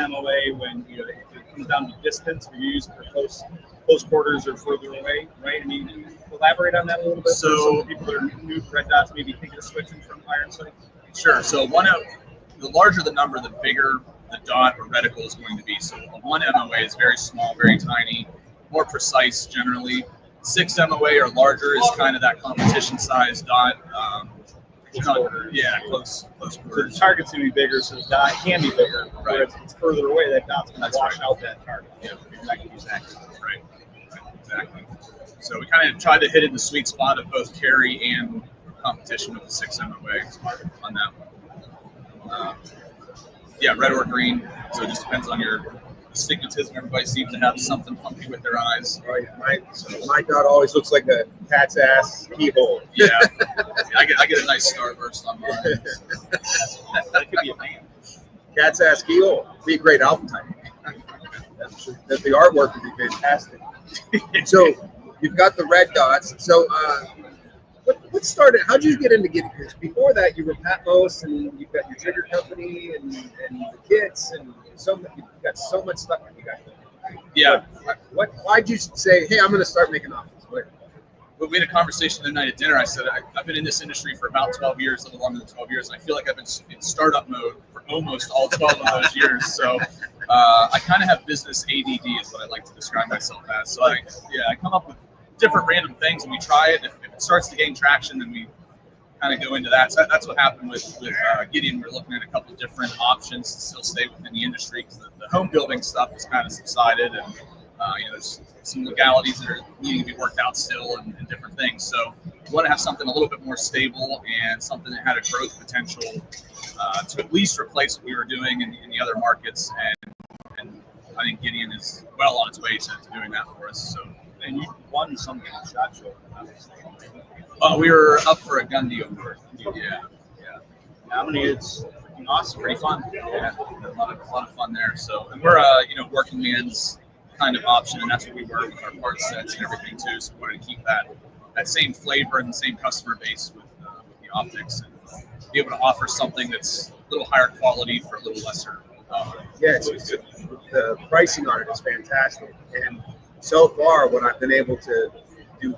MOA when if it comes down to distance, we use it for close quarters or further away, right? I mean, can you elaborate on that a little bit? So for some people that are new to red dots, maybe thinking of switching from iron sight. Sure. So the larger the number, the bigger the dot or reticle is going to be. So a 1 MOA is very small, very tiny, more precise generally. 6 MOA or larger is kind of that competition size dot. Close So quarters. the target's going to be bigger, so the dot can be bigger. Right. If it's further away, that dot's going to wash right. out that target. Yeah. Exactly. Right. Exactly. So we kind of tried to hit in the sweet spot of both carry and competition with the 6 MOA on that one. Red or green. So it just depends on your astigmatism. Everybody seems to have something funky with their eyes. Right. My dot always looks like a cat's ass keyhole. Yeah. I get a nice starburst on mine. That could be a man. Cat's ass keyhole. Be a great album title. The artwork would be fantastic. So you've got the red dots. So what started? How did you get into getting this? Before that, you were Patmos, and you've got your trigger company and the kits, and you've got so much stuff you got. Yeah. Why'd you say, hey, I'm going to start making options? But we had a conversation the night at dinner. I said, I've been in this industry for about 12 years, a little longer than 12 years, and I feel like I've been in startup mode for almost all 12 of those years. So I kind of have business ADD is what I like to describe myself as. So I come up with different random things, and we try it. If it starts to gain traction, then we kind of go into that. So that's what happened with Gideon. We're looking at a couple different options to still stay within the industry, because the home building stuff has kind of subsided, and there's some legalities that are needing to be worked out still, and different things. So we want to have something a little bit more stable and something that had a growth potential to at least replace what we were doing in the other markets. And I think Gideon is well on its way to doing that for us. So. And you won something at SHOT Show, obviously. We were up for a gun deal. Yeah. It's awesome, pretty fun. Yeah, a lot of fun there. So, and we're working man's kind of option, and that's what we were with our part sets and everything too. So we wanted to keep that same flavor and the same customer base with the optics, and be able to offer something that's a little higher quality for a little lesser. The pricing on it is fantastic, and so far what I've been able to do,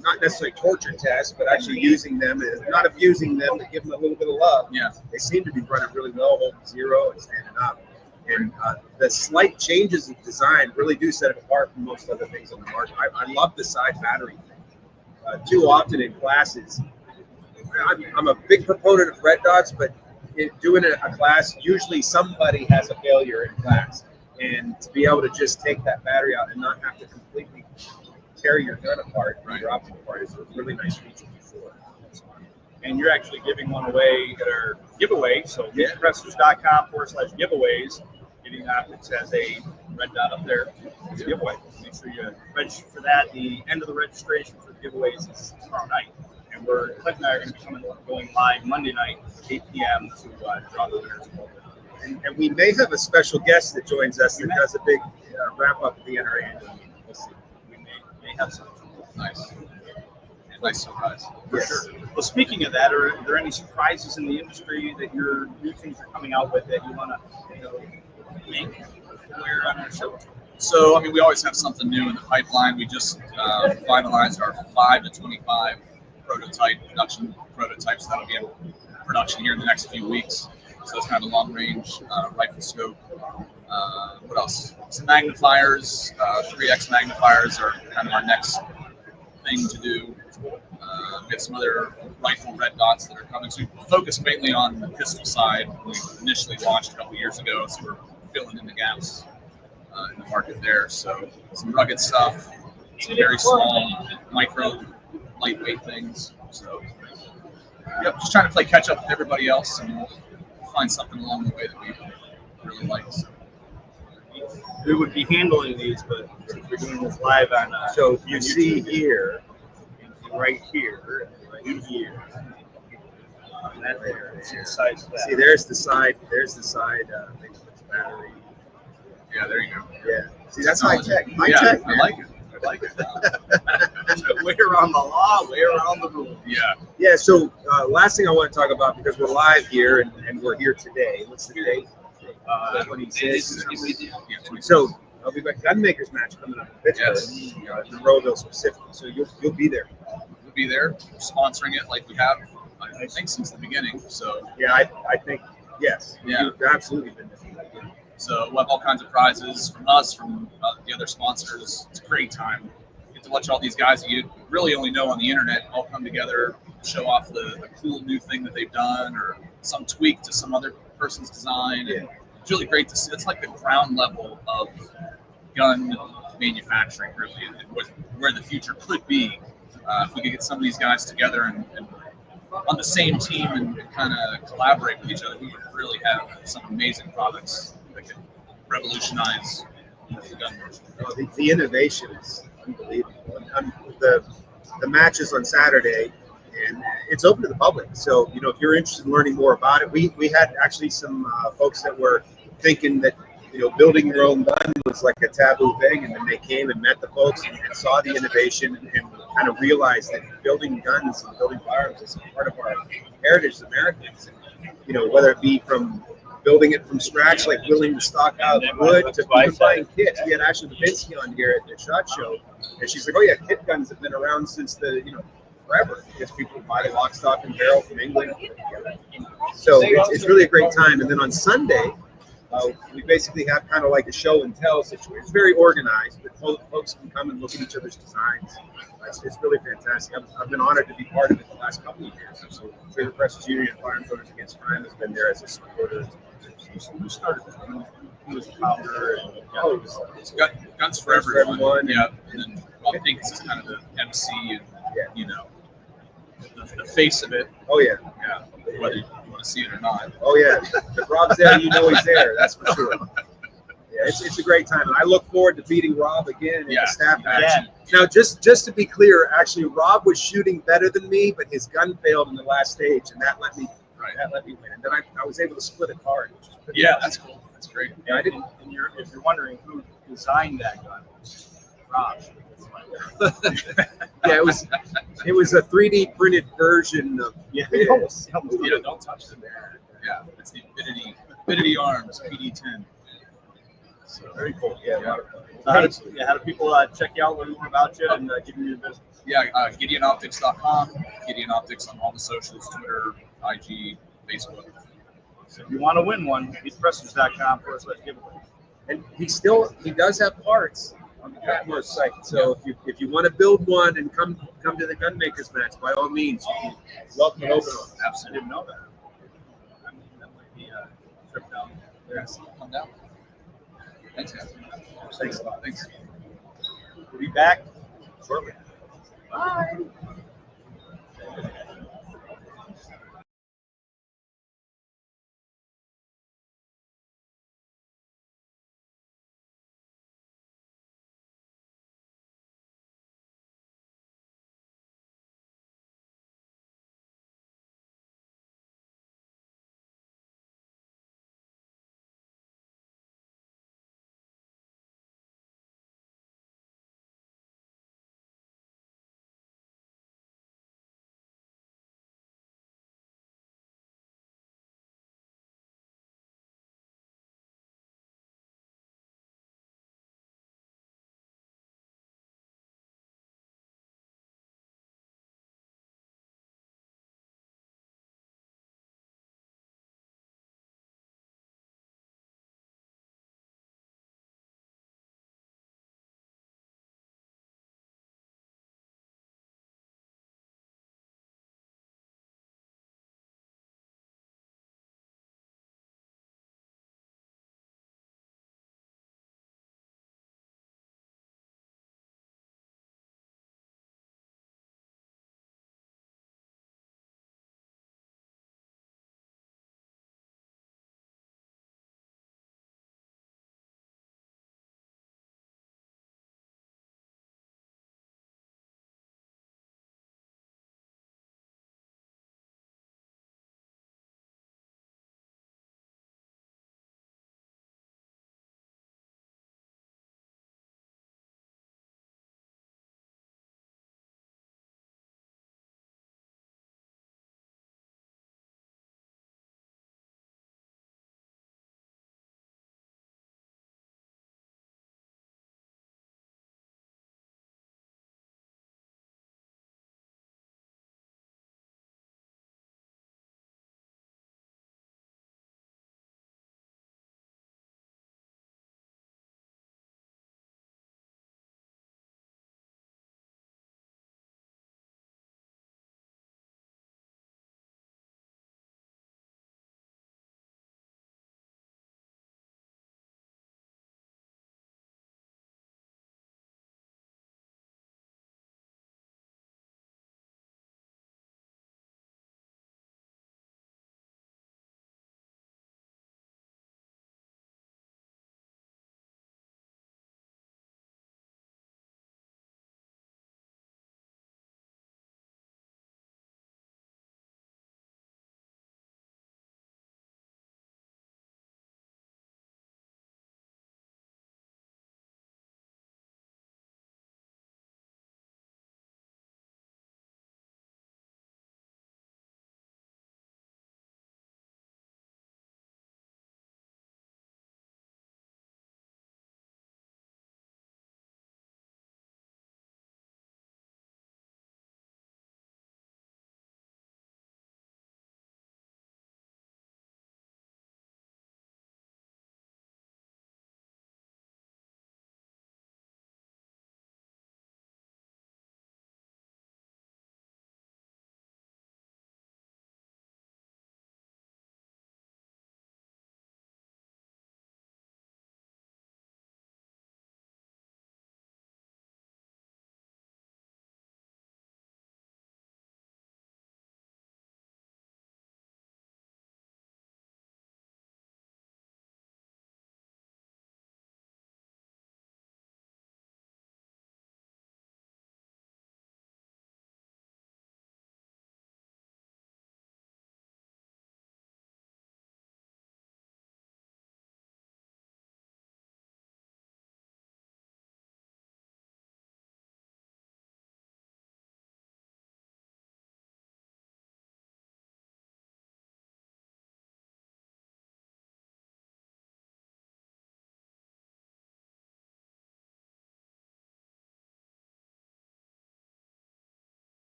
not necessarily torture tests, but actually using them and not abusing them, but give them a little bit of love. Yeah, they seem to be running really well, holding zero and standing up. And the slight changes of design really do set it apart from most other things on the market. I love the side battery thing. Too often in classes, I'm a big proponent of red dots, but doing a class, usually somebody has a failure in class. And to be able to just take that battery out and not have to completely tear your gun apart, your optic apart, is a really nice feature before. And you're actually giving one away at our giveaway. So compressors.com/giveaways. Gideon Optics has a red dot up there. It's a giveaway. Make sure you register for that. The end of the registration for the giveaways is tomorrow night. And Klint and I are going to be going live Monday night, 8 p.m. to draw the winners. And we may have a special guest that joins us that does a big wrap-up of the NRA Annual Meeting. We'll see. We may have something. nice. Nice surprise. For sure. Well, speaking of that, are there any surprises in the industry that your new things are coming out with that you want to make clear on our show? So, I mean, we always have something new in the pipeline. We just finalized our 5 to 25 production prototypes that'll be in production here in the next few weeks. So it's kind of a long-range rifle scope. What else? Some magnifiers, 3x magnifiers are kind of our next thing to do. We have some other rifle red dots that are coming. So we focus mainly on the pistol side. We initially launched a couple years ago, so we're filling in the gaps in the market there. So some rugged stuff, some very small, micro, lightweight things. So just trying to play catch up with everybody else, and we'll find something along the way that we really like. So. We would be handling these, but since we're doing this live on so you see here, right here, right here, that there. See the size of that. See, there's the side. There's the side thing with the battery. Yeah, there you go. Yeah. See, that's high tech. High yeah, tech. I like it. I like it. We're on the law. We're on the rule. Yeah. Yeah. So last thing I want to talk about, because we're live here and we're here today. What's the date? 26. Yeah, 26. So I'll be back. Gunmakers match coming up in Pittsburgh, Yes. in Monroeville specifically. So you'll be there. We'll be there sponsoring it like we have, I think, since the beginning. So Yeah, I think yes. Yeah. You've absolutely been there. So we'll have all kinds of prizes from us, from the other sponsors. It's a great time. You get to watch all these guys that you really only know on the internet all come together, show off the cool new thing that they've done or some tweak to some other person's design. And it's really great to see. It's like the ground level of gun manufacturing, really, and where the future could be. If we could get some of these guys together and on the same team and kind of collaborate with each other, we would really have some amazing products that could revolutionize the gun world. Oh, the innovation is unbelievable. The match is on Saturday, and it's open to the public. So if you're interested in learning more about it, we had actually some folks that were thinking that building your own gun was like a taboo thing, and then they came and met the folks and saw the innovation and kind of realized that building guns and building firearms is part of our heritage as Americans. And, whether it be from building it from scratch, like willing to stock out wood, to even buying kits. We had Ashley Levinsky on here at the SHOT Show, and she's like, "Oh yeah, kit guns have been around since forever, because people buy the lock, stock, and barrel from England." So it's really a great time. And then on Sunday, we basically have kind of like a show and tell situation. It's very organized, but folks can come and look at each other's designs. It's really fantastic. I've been honored to be part of it the last couple of years. So Trailer Presses Union, Firearms Owners Against Crime has been there as a supporter. You started he was the founder, and It's guns for everyone. Yeah, and then Rob Pincus is kind of the MC and the face of it. Oh yeah. Yeah, whether you want to see it or not. Oh yeah. If Rob's there, he's there. That's for sure. Yeah, it's a great time, and I look forward to beating Rob again in the staff match. Yeah. Now, just to be clear, actually, Rob was shooting better than me, but his gun failed in the last stage, and that let me win. And then I was able to split a card, which was pretty awesome. That's cool. That's great. Yeah, I didn't. And if you're wondering who designed that gun, Rob. Yeah, it was a 3D printed version of Don't touch it. Yeah, it's the Infinity Arms PD10. So Very cool. Yeah, How do people check you out, learn more about you, and give you your business? Yeah, GideonOptics.com. Gideon Optics on all the socials: Twitter, IG, Facebook. So if you want to win one, beatpresses.com/giveaway. And he does have parts on the Patmore site. So if you want to build one and come to the Gunmakers match, by all means, you love to open them. Absolutely didn't know that. That might be a trip down there. Come down. Thanks, guys. Thanks a lot. Thanks. We'll be back Shortly. Bye.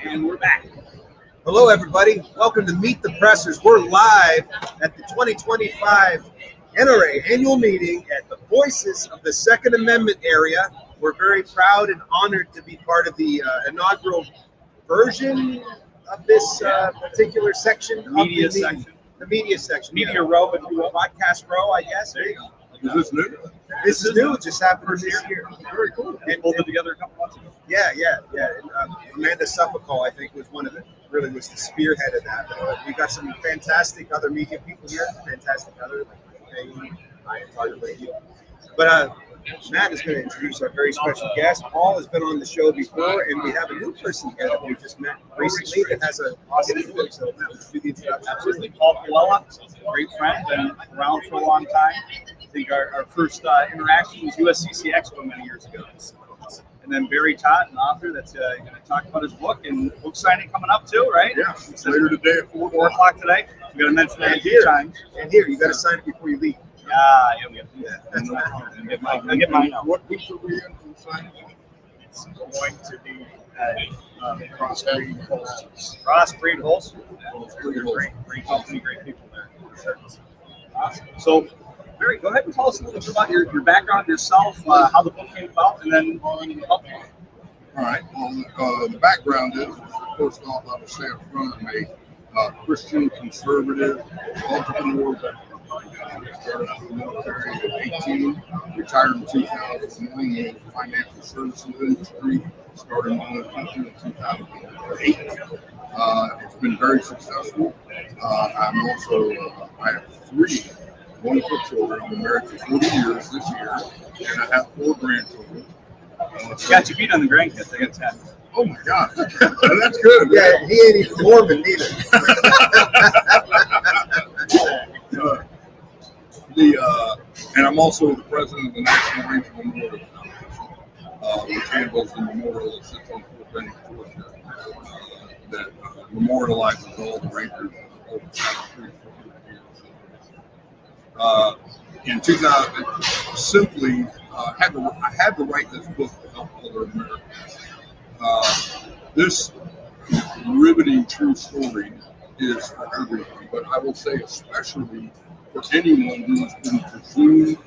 And we're back. Hello, everybody. Welcome to Meet the Pressers. We're live at the 2025 NRA Annual Meeting at the Voices of the Second Amendment area. We're very proud and honored to be part of the inaugural version of this particular section. Media section. The media section. Media row, if you will. Podcast row, I guess. There you go. Is this new? This is new. It just happened this year. Very cool. And pulled it together a couple months ago. Yeah. And, Amanda Suffolk, I think, was one of the was the spearhead of that. We got some fantastic other media people here. Fantastic other But Matt is going to introduce our very special guest. Paul has been on the show before, and we have a new person here that we just met recently that has an awesome story. So Matt, would you do the introduction? Absolutely. Paul Colella, great friend, been around for a long time. I think our first interaction was USCC Expo many years ago. And then Barry Todd, an author that's going to talk about his book and book signing coming up too, right? Yeah, it's later today at 4 o'clock today. We got to mention that a few times. And here, you got to sign it before you leave. Yeah, we got to do that. I'll get mine out. What week are we in for signing? It's going to be Crossbreed Holsters. Crossbreed Holsters. Great company, great people there. Awesome. So, Barry, go ahead and tell us a little bit about your background, yourself, how the book came about, and then All right. Well, the background is, first off, I would say up front, I'm a Christian conservative entrepreneur. I started out in the military at 18, retired in 2001 in the financial services industry, started my own company in 2008. It's been very successful. I'm also, I have 3 wonderful children. I've been married for 40 years this year, and I have 4 grandchildren. Got you beat on the grandkids. I got 10. Oh my God, that's good. Yeah, he ain't even Mormon either. And I'm also the president of the National Ranger Memorial Foundation, which handles the memorial that sits on Fort Benning, Georgia, that memorializes all the Rangers over the past 300 years. In 2000, simply I had to write this book to help other Americans. This riveting true story is for everyone, but I will say especially for anyone who has been presumed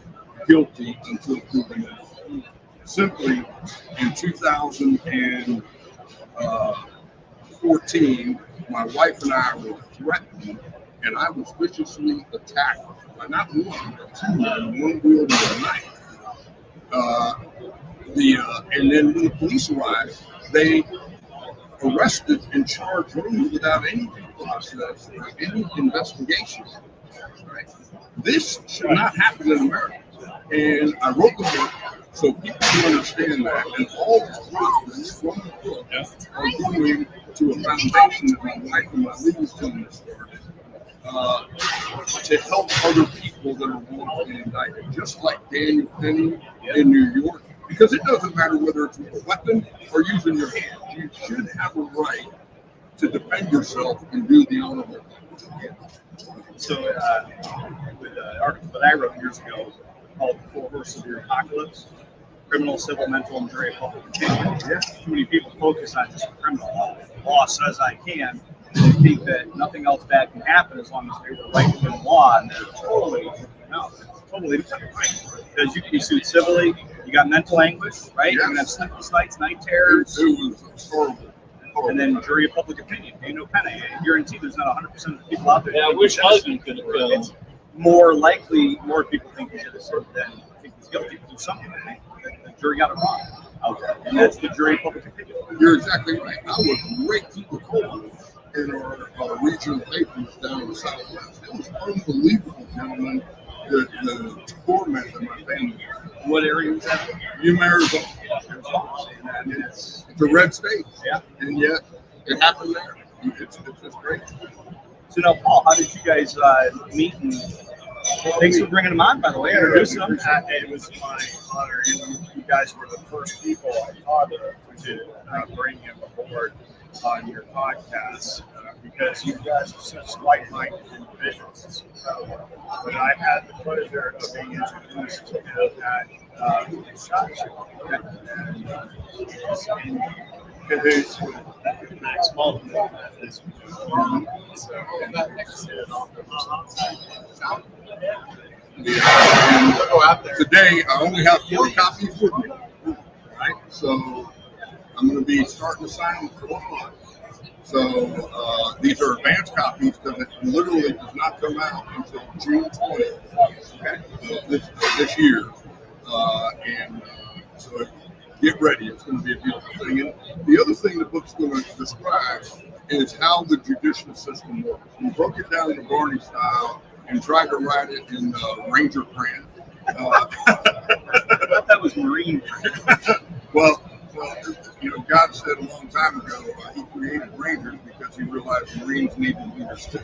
guilty until proven innocent. Simply, in 2014, my wife and I were threatened, and I was viciously attacked by not one, but 2 men, one wielding a knife. And then when the police arrived, they arrested and charged me without any process or any investigation. Right? This should not happen in America. And I wrote the book so people can understand that. And all the proceeds from the book are going to a foundation that my wife and my legal team has started to help other people that are wrongfully indicted, just like Daniel Penny in New York. Because it doesn't matter whether it's with a weapon or using your hand. You should have a right to defend yourself and do the honorable thing. So, with an article that I wrote years ago called The 4 Horses of Your Apocalypse, criminal, civil, mental, and jury public opinion. Too many people focus on just criminal law. The law says I can, and they think that nothing else bad can happen as long as they were right within the law, and they're totally different, right? Because you can be sued civilly, you got mental anguish, right? Yes. You can have sleepless nights, night terrors. It was horrible. And then jury of public opinion. You know, kind of guarantee there's not 100% of the people out there. Yeah, I wish husband could have killed. It's more likely, more people think he's innocent than think he's guilty to do something. The jury got it wrong out there. And that's the jury of public opinion. You're exactly right. I would rate people cold in our regional papers down in the Southwest. It was unbelievable, gentlemen, the torment that my family had. What area was that? Yuma, Arizona. It's a red state. Yeah. And yet it happened there. It's just great. So now, Paul, how did you guys meet? And thanks for bringing him on, by the way. Introduce him. It was my honor. You guys were the first people I thought of to bring him aboard on your podcast because you guys are such like-minded individuals. It's incredible. But I had the pleasure of being introduced to him at SHOT Show. And cahoots with Max Malton this week. So, and that makes it off the Today, I only have 4 copies with me. Right? So, I'm going to be starting to sign them for 1 month. So, these are advanced copies because it literally does not come out until June 20th this year. So, get ready. It's going to be a beautiful thing. And the other thing the book's going to describe is how the judicial system works. We broke it down in the Barney style and tried to write it in Ranger print. I thought that was Marine. Well, God said a long time ago he created Rangers because he realized Marines needed leaders too.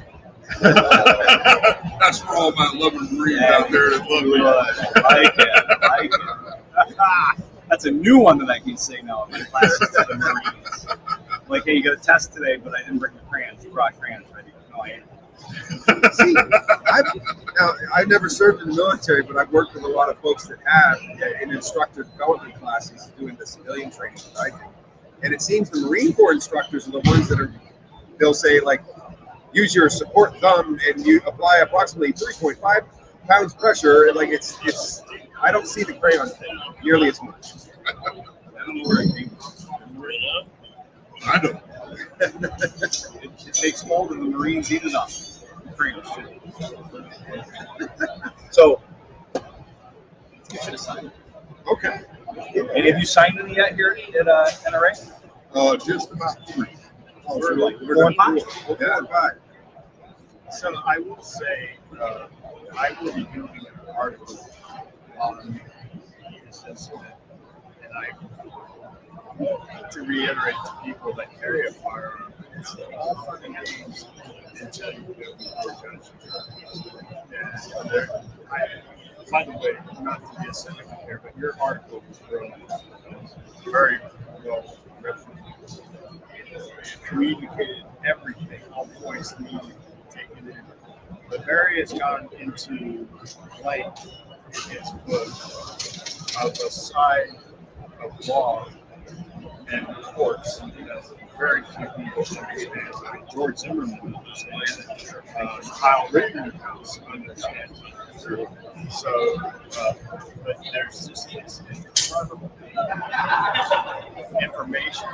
That's for all my loving Marines out there that love me. I like it. That's a new one that I can say now in my classes to the Marines. Like, hey, you got a test today, but I didn't bring the crayons. You brought crayons ready. No, I didn't. See, I've never served in the military, but I've worked with a lot of folks that have in instructor development classes doing the civilian training that I do. And it seems the Marine Corps instructors are the ones that they'll say, like, use your support thumb and you apply approximately 3.5 pounds pressure. And like, it's I don't see the crayon thing nearly as much. I don't know where it came from. I don't. It takes hold and the Marines eat it up. Crayons too. So, you should have signed it. Okay. And have you signed any yet here at NRA? Just about 3. We're like We're 4 and 5. Yeah, 5. So I will say, I will be doing an article on the assessment, and I want to reiterate to people that carry a firearm, it's all fun and games until you go before judge. By the way, not to be a cynic here, but your article was very well written. Communicated everything, all points needed taken in. But Barry has gone into light in his book of a side of law and courts that very few people understand. Like George Zimmerman understands it. Kyle Rittenhouse understands it. So, but there's just this incredible information.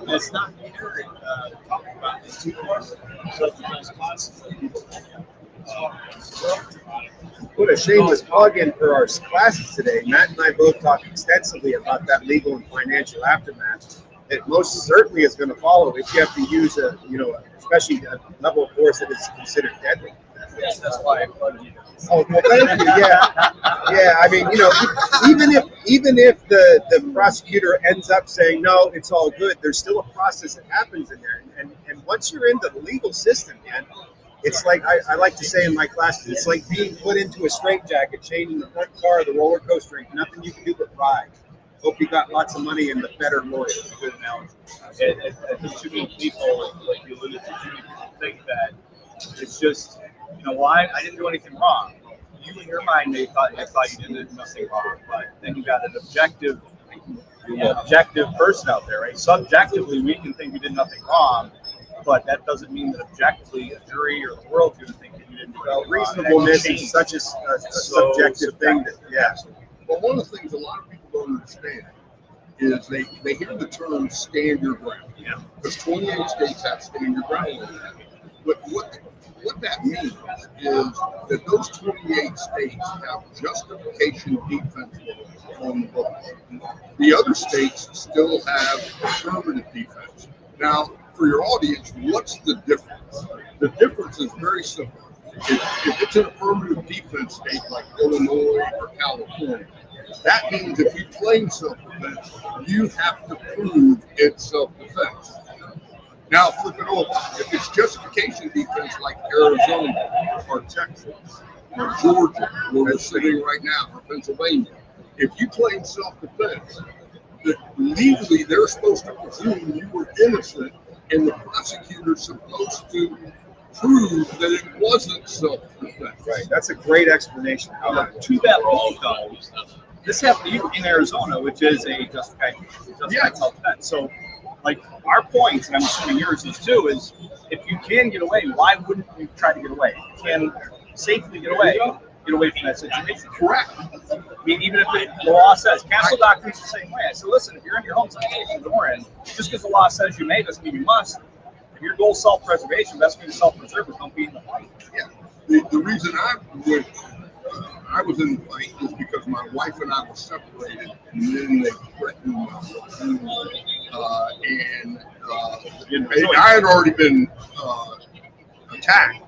It's not here talking about the 2 self-defense classes that people Put a shameless plug in for our classes today. Matt and I both talked extensively about that legal and financial aftermath. It most certainly is going to follow if you have to use especially a level of force that is considered deadly. Yes, that's why I plugged you. Oh, well, thank you. Yeah. I mean, even if the prosecutor ends up saying no, it's all good. There's still a process that happens in there, and once you're into the legal system, man, it's like I like to say in my classes, it's like being put into a straitjacket, chained in the front car of the roller coaster. Ain't nothing you can do but ride. Hope you got lots of money and the better lawyers. It's a good analogy. I think too many people, like you alluded to, too many people think that it's just, why I didn't do anything wrong. You in your mind, you thought you did nothing wrong, but then you got an objective person out there, right? Subjectively, we can think you did nothing wrong, but that doesn't mean that objectively a jury or the world's going to think that you didn't do anything wrong. Reasonableness is such a subjective thing. Well, one of the things a lot of people don't understand is they hear the term stand your ground. Yeah. Because 28 states have stand your ground. But what that means is that those 28 states have justification defense laws on the books. The other states still have affirmative defense. Now, for your audience, what's the difference? The difference is very simple. If it's an affirmative defense state like Illinois or California, that means if you claim self-defense, you have to prove it's self-defense. Now flip it over. If it's justification defense like Arizona or Texas or Georgia, where we're sitting right now, or Pennsylvania, if you claim self-defense, legally they're supposed to presume you were innocent, and the prosecutor's supposed to prove that it wasn't self-defense. Right. That's a great explanation. To that point, though, this happened in Arizona, which is a justified self-defense. So, like, our points, and I'm assuming yours is too, is if you can get away, why wouldn't you try to get away? If you can safely get away from that situation. Correct. I mean, even if the law says, castle doctrine is the same way. I said, listen, if you're in your home, it's door in. Just because the law says you may doesn't mean you must. If your goal is self-preservation, best way to self-preserve is don't be in the fight. Yeah. The reason I was in the fight is because my wife and I were separated, and then they threatened I had already been attacked,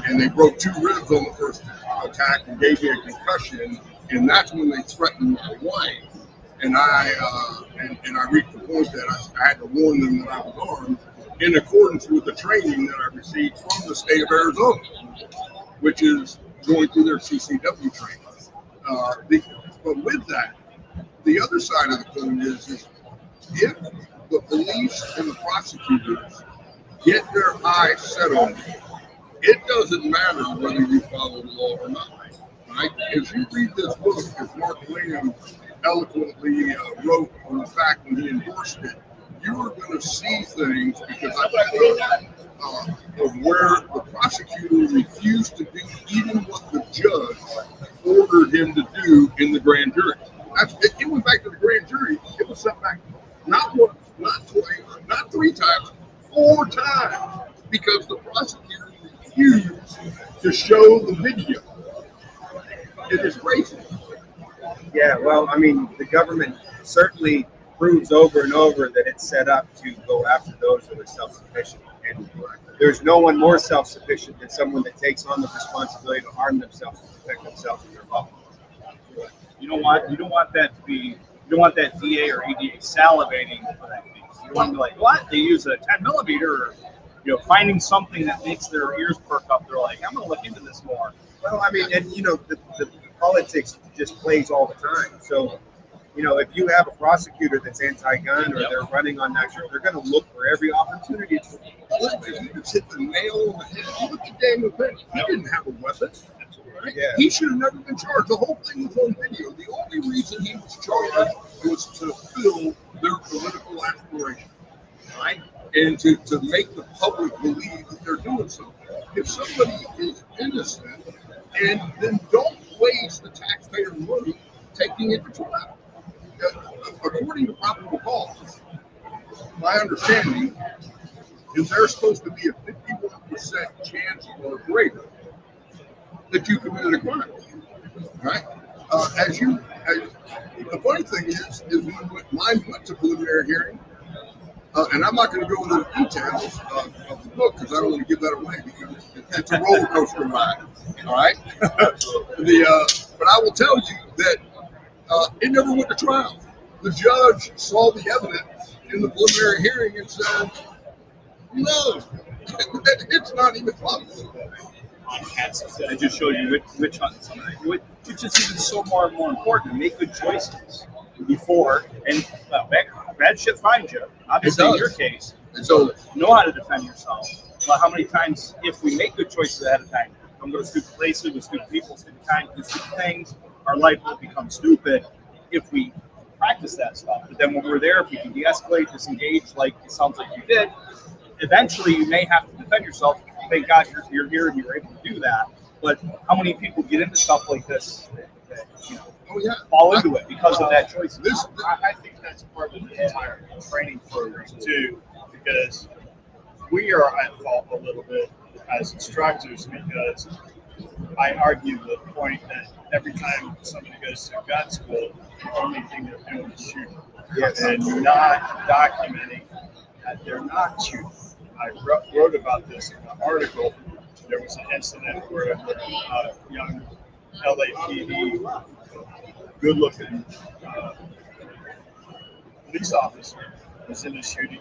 and they broke 2 ribs on the first attack and gave me a concussion, and that's when they threatened my wife. And I reached the point that I had to warn them that I was armed in accordance with the training that I received from the state of Arizona, which is going through their CCW training. But with that, the other side of the coin is if the police and the prosecutors get their eyes set on you, it doesn't matter whether you follow the law or not. Right? If you read this book, as Mark Williams eloquently wrote on the fact when he endorsed it, you are going to see things because of where the prosecutor refused to do even what the judge ordered him to do in the grand jury. It went back to the grand jury. It was sent back not once, not twice, not 3 times, 4 times because the prosecutor refused to show the video. It is crazy. Yeah, well, I mean, the government certainly proves over and over that it's set up to go after those that are self-sufficient. And there's no one more self-sufficient than someone that takes on the responsibility to harm themselves to protect themselves and their loved ones. You don't want that DA or EDA salivating for that case. You don't want to be like, what? They use a 10 millimeter, or finding something that makes their ears perk up. They're like, I'm going to look into this more. Well, I mean, and the politics just plays all the time. So, if you have a prosecutor that's anti-gun or they're running on that, they're going to look for every opportunity. If you just hit the nail on the head, look at Daniel Pence. He didn't have a weapon. Right? Yeah. He should have never been charged. The whole thing was on video. The only reason he was charged was to fill their political aspirations, right? And to make the public believe that they're doing something. If somebody is innocent, and then don't waste the taxpayer money taking it to trial. According to probable cause, my understanding is there's supposed to be a 51% chance or greater that you committed a crime, right? The funny thing is when mine went to preliminary hearing, and I'm not going to go into the details of the book because I don't want to give that away because it's a roller coaster ride, all right? But I will tell you that it never went to trial. The judge saw the evidence in the preliminary hearing and said, no, it's not even close. It just shows you which hunt somebody, which is even so more and more important. Make good choices before, and bad shit finds you. Obviously, in your case, so know how to defend yourself. But how many times, if we make good choices ahead of time, I'm going to stupid places with stupid people, stupid time, do stupid things, our life will become stupid if we practice that stuff. But then when we're there, if we can de-escalate, disengage, like it sounds like you did, eventually you may have to defend yourself. Thank God you're here and you're able to do that. But how many people get into stuff like this that fall into it because of that choice? I think that's part of the entire training program too, because we are at fault a little bit as instructors because I argue the point that every time somebody goes to gun school, the only thing they're doing is shooting. Yes. And not documenting that they're not shooting. I wrote about this in an article. There was an incident where a young LAPD, good-looking police officer was in a shooting,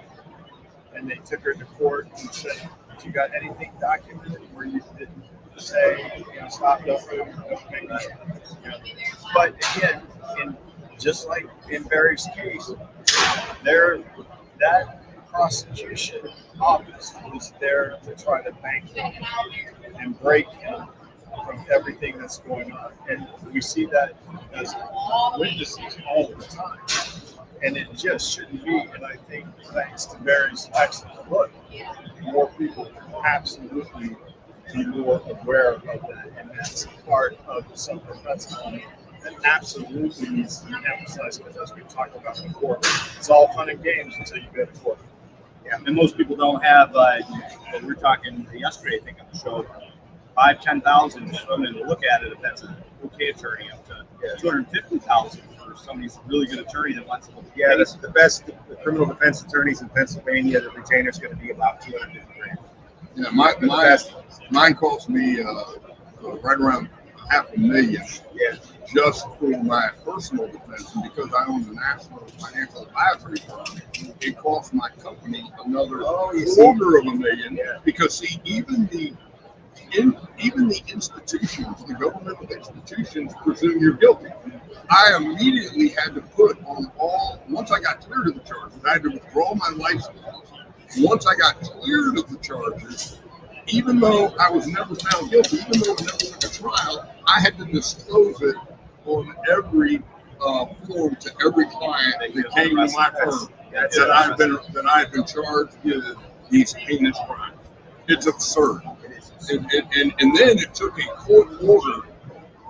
and they took her to court and said, "Did you got anything documented where you didn't say, stop, don't move, don't make this?" But again, just like in Barry's case, that prosecution office was there to try to bank him and break him from everything that's going on. And we see that as witnesses all the time. And it just shouldn't be. And I think thanks to Barry's excellent work, more people can absolutely be more aware of that. And that's part of the self-defense element that absolutely needs to be emphasized, because as we've talked about before, it's all fun and games until you get to court. Yeah, and most people don't have, we were talking yesterday, I think, on the show, 5,000, 10,000 to come in to look at it if that's an okay attorney, up to 250,000 for somebody who's a really good attorney that wants to look at Yeah, that's the best. The criminal defense attorneys in Pennsylvania, the retainer is going to be about 250 grand. Yeah, mine cost me right around $500,000. Yeah. Just for my personal defense, and because I own the National Financial Advisory Firm, it cost my company another $250,000. Yeah. Because see, even the institutions, the governmental institutions, presume you're guilty. I immediately had to put on once I got cleared of the charges, I had to withdraw my license. Once I got cleared of the charges, even though I was never found guilty, even though it never went to trial, I had to disclose it on every form to every client that came to my firm that I've been charged with these heinous crimes. It's absurd. And then it took a court order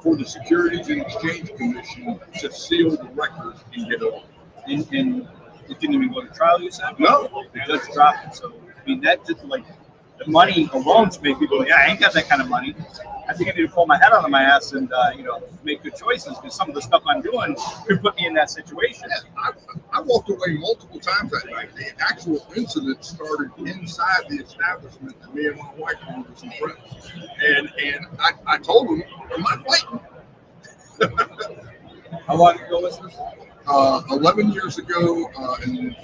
for the Securities and Exchange Commission to seal the record and get it over. And it didn't even go to trial, you said? No. The judge dropped it. So, I mean, that just like the money alone should make people go, yeah, I ain't got that kind of money. I think I need to pull my head out of my ass and, make good choices, because some of the stuff I'm doing could put me in that situation. Yeah, I walked away multiple times that night. The actual incident started inside the establishment that me and my wife were with some friends. And I told them, I'm not fighting. How long ago was this? 11 years ago in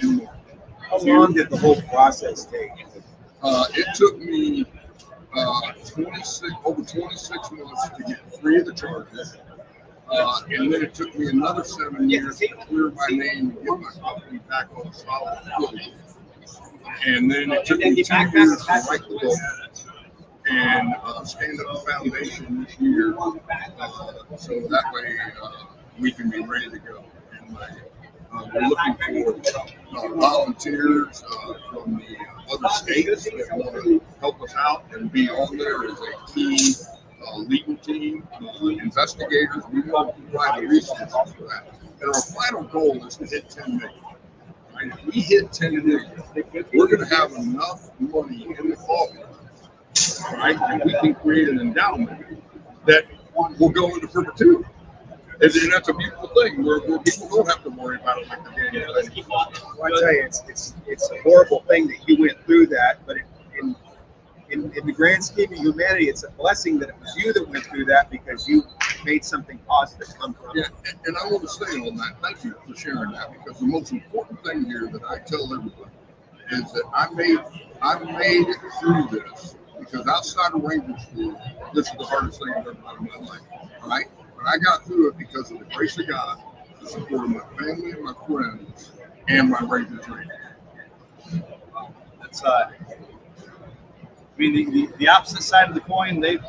How long did the whole process take? it took me over 26 months to get free of the charges. And then it took me another 7 years to clear my name and get my company back on solid footing. And then it took me 2 years to write the book and stand up the foundation this year, so that way we can be ready to go. And we're looking for volunteers from the other states that want to help us out and be on there as a team, legal team, investigators. We want to provide the resources for that. And our final goal is to hit 10 million. Right? If we hit 10 million, we're going to have enough money in the coffers, right? And we can create an endowment that will go into perpetuity. And that's a beautiful thing where people don't have to worry about it like the Daniel thing. Well, I tell you, it's a horrible thing that you went through that, but in the grand scheme of humanity, it's a blessing that it was you that went through that, because you made something positive come from it. Yeah, and I want to say on that, thank you for sharing that, because the most important thing here that I tell everybody is that I made it through this, because outside of Ranger School, this is the hardest thing I've ever done in my life. All right? But I got through it because of the grace of God, the support of my family and my friends, and my Ranger training. That's I mean, the opposite side of the coin, they've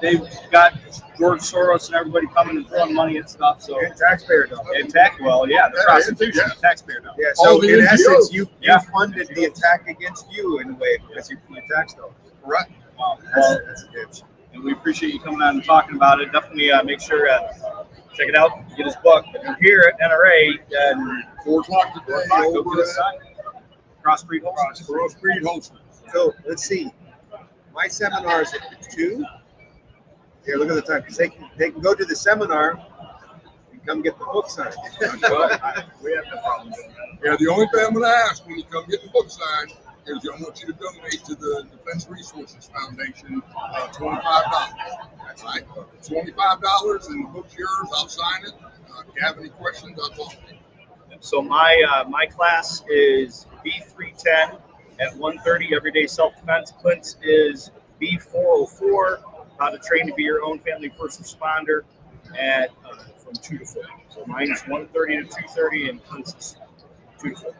got George Soros and everybody coming and throwing money at stuff. So And taxpayer dollars. and the prostitution, yeah. taxpayer dollars. Yeah, so in essence, you Yeah. funded the attack against you in a way, because you paid tax dollars. Correct. Wow. That's a bitch. And we appreciate you coming on and talking about it. Definitely make sure check it out, get his book. If you're here at NRA, 4 o'clock today, go over get his at sign. Crossbreed Holsters. Crossbreed Holsters. So let's see. My seminar is at 2. Here, look at the time. They can go to the seminar and come get the book signed. We have no problem doing that. Yeah, the only thing I'm going to ask when you come get the book signed is I want you to donate to the Defense Resources Foundation $25. Right? $25, and the book's yours. I'll sign it. If you have any questions, I'll talk to you. So my class is B310 at 1:30, everyday self-defense. Klint's is B404, how to train to be your own family first responder, at from 2 to 4. So mine is 1:30 to 2:30, and Klint's is 2 to 4.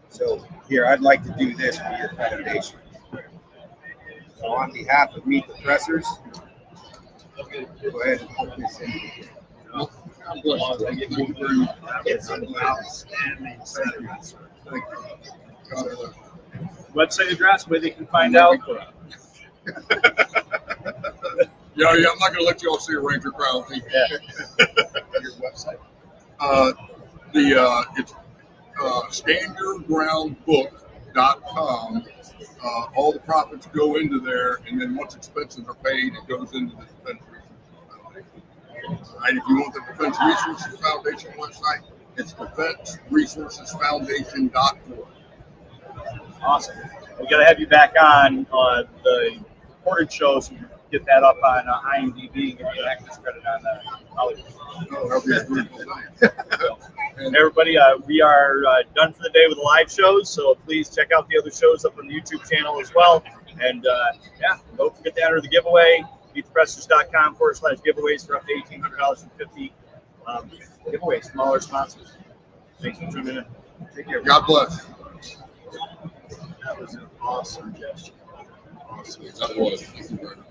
So here, I'd like to do this for your foundation. So on behalf of Meet the Pressers, Go ahead and help me send it. God bless you. Thank you very much. It's an outstanding setting. Thank you. God bless. Website address where they can find out. Yeah, I'm not gonna let y'all see a Ranger Crown TV. Your website. It's standyourgroundbook.com. All the profits go into there, and then once expenses are paid, it goes into the Defense Resources Foundation. Right? If you want the Defense Resources Foundation website, it's defenseresourcesfoundation.org. Awesome. We got to have you back on the recorded show so you can get that up on IMDb and get you access credit on Hollywood. Oh, that'll be a beautiful thing. Everybody, we are done for the day with the live shows, so please check out the other shows up on the YouTube channel as well. And don't forget to enter the giveaway, meetthepressers.com/giveaways for up to $1,800 and 50 giveaways from all our sponsors. Thanks for tuning in. Take care. God bless. That was an awesome gesture. That was. Thank you very much.